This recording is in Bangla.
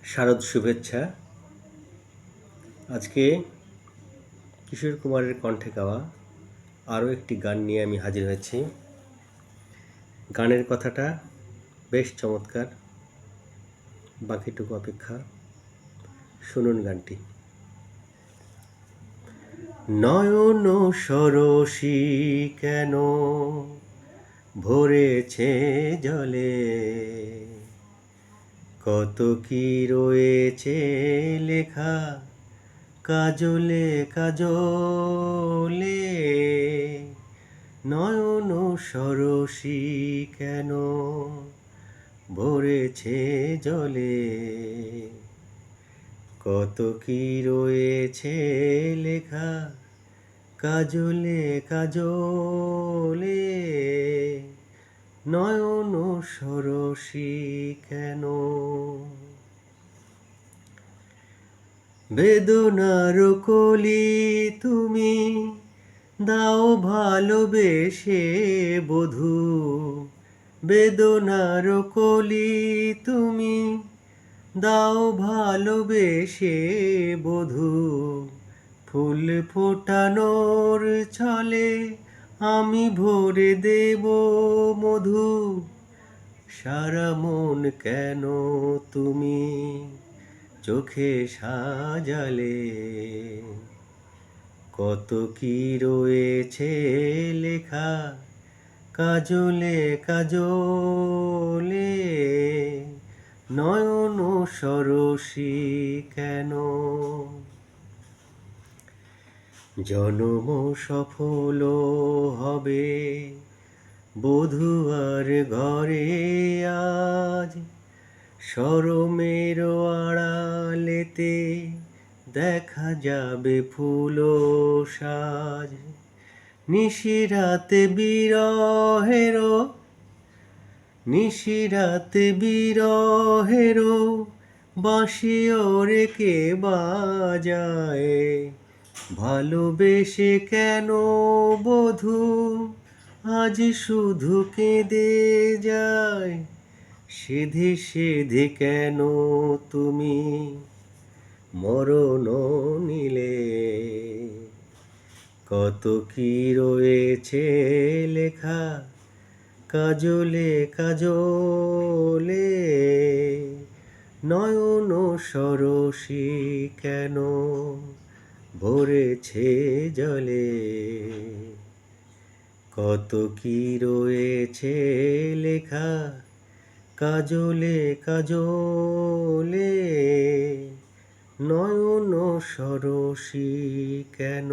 শারদ শুভেচ্ছা। আজকে কিশোর কুমারের কণ্ঠে গাওয়া আরও একটি গান নিয়ে আমি হাজির হয়েছি। গানের কথাটা বেশ চমৎকার, বাকিটুকু অপেক্ষা। শুনুন গানটি। নয়ন সরসী কেন ভরেছে জলে, কত কি রয়েছে লেখা কাজলে কাজলে। নয়ন সরসী কেন ভরেছে জলে, কত কি রয়েছে লেখা কাজলে কাজলে। নয়ন সরসী কেন, বেদনার কলি তুমি দাও ভালোবেসে বধূ, বেদনার কলি তুমি দাও ভালোবেসে বধূ। ফুল ফোটানোর ছলে আমি ভরে দেব মধু, সারা মন কেন তুমি চোখে সাজালে, কত কি রয়েছে লেখা কাজলে কাজলে। নয়ন সরসী কেন, জনম সফল হবে বধূয়ার ঘরে আজ, শরমের আড়ালেতে দেখা যাবে ফুল সাজ। নিশিরাতে বিরহের বাঁশি ওরে কে বাজায়, ভালোবেসে কেন বধূ আজ শুধু কেঁদে যায়। সেধে সেধে কেন তুমি মরণ নিলে, কত কি রয়েছে লেখা কাজলে কাজলে। নয়ন সরসী কেন ভরেছে জলে, কত কি রয়েছে লেখা কাজলে কাজলে। নয়ন সরসী কেন।